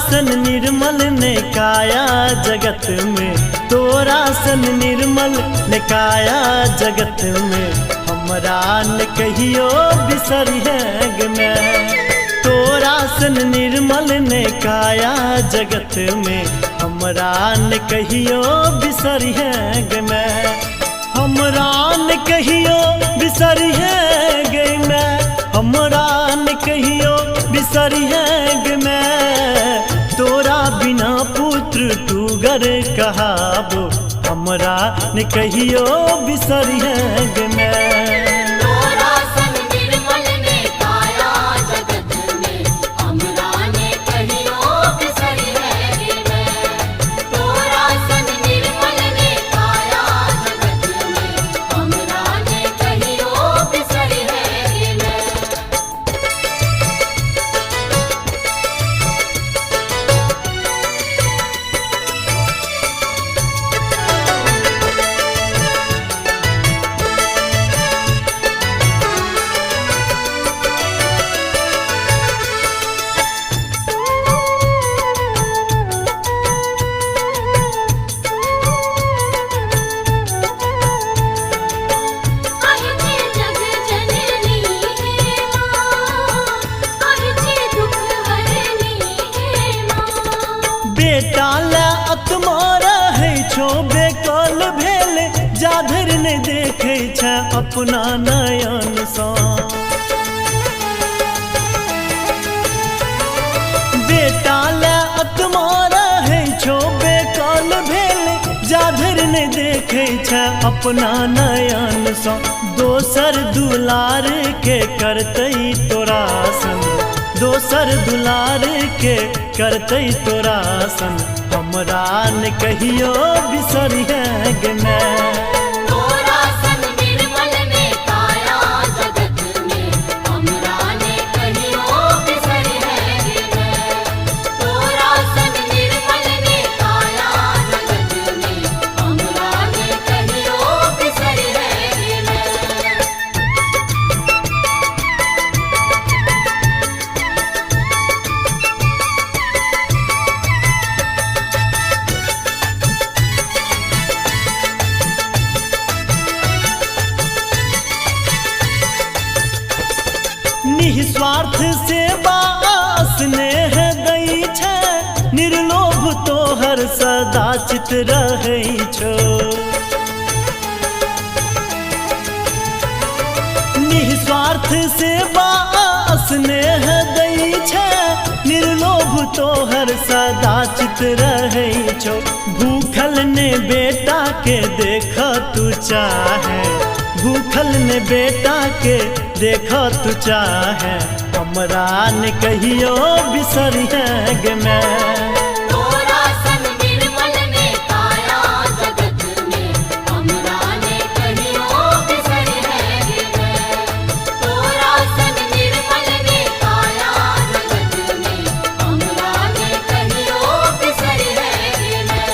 सन निर्मल ने काया जगत में, तोरा सन निर्मल ने काया जगत में, हमरा न कहियो बिसरिएग मैं। तोरा सन निर्मल ने काया जगत में, हमरा न कहियो बिसरिएग मैं। हमरा न कहियो बिसरिएग मैं, हमरा न कहियो बिसरिएग मैं। तोरा बिना पुत्र टूगर कहाबो, हमरा न कहियो बिसरिएग मैं। बेटा ला अतमारा है छो बेकल भेल, जाधर ने देखे छ अपना नयन सा। बेटा ला अतमारा है छो बेकल भेल, जाधर ने देखे छ अपना नयन सा। दोसर दुलार के करतई तोरा सन, दोसर दुलार के करतई तोरा सन, हमरा न कहियो बिसरिएग मैं। तोरा सन निर्मल ने काया जगत में, हमरा ने कहियो बिसरिएग मैं। तोरा सन निर्मल ने काया जगत में, हमरा ने कहियो बिसरिएग मैं। निस्वार्थ सेवा स्नेह दई छै, निर्लोभ तोहर सदा चित रहै छो। निस्वार्थ सेवा स्नेह दई छै, निर्लोभ तोहर सदा चित रहै छो। भूखल ने बेटा के देख तू चाहे, भूखल ने बेटा के देख तू चाहे, हमरा न कहियो बिसरिएग मैं। तोरा सन निर्मल ने काया जगत में, हमरा ने कहियो बिसरिएग मैं। तोरा सन निर्मल ने काया जगत में, हमरा ने कहियो बिसरिएग मैं।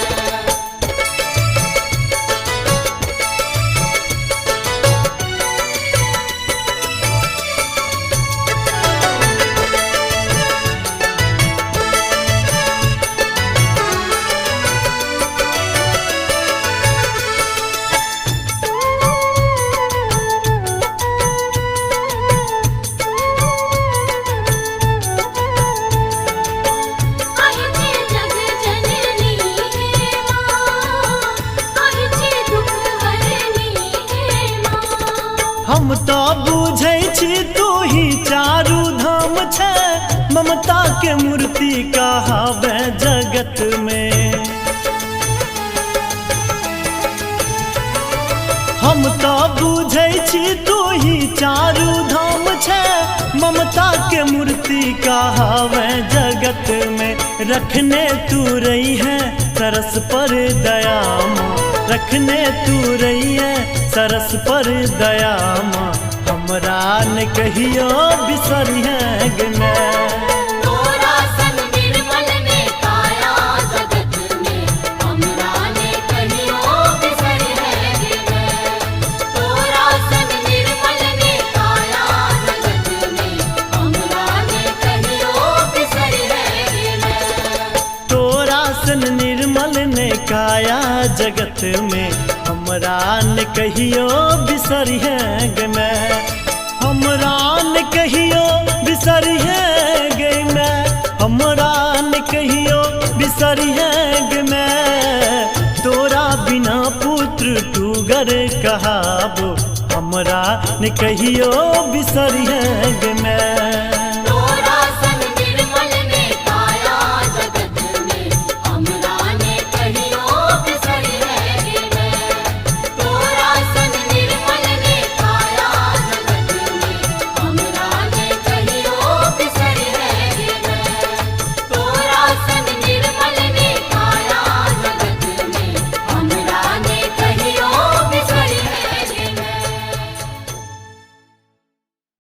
हम तो बुझै छी तू ही चारू धाम छै, ममता के मूर्ति कहावे जगत में। हम तो बुझै छी तू ही चारू धाम छै, ममता के मूर्ति कहावे जगत में। रखने तू रही है सरस पर दया माँ, रखने तू रही है सरस पर दया माँ, हमरा न कहियो बिसरिएग मैं। तोरा सन निर्मल ने काया जगत में, हमरा ने कहियो बिसरिएग मैं। तोरा सन निर्मल ने काया जगत में, हमरा ने कहियो बिसरिएग मैं। जगत में हमरा न कहियो बिसरिहे गे मैं, हमरा न कहियो बिसरिहे गे मैं, हमरा न कहियो बिसरिहे गे मैं। तोरा बिना पुत्र टूगर कहाबो, हमरा न कहियो बिसरिहे गे मैं।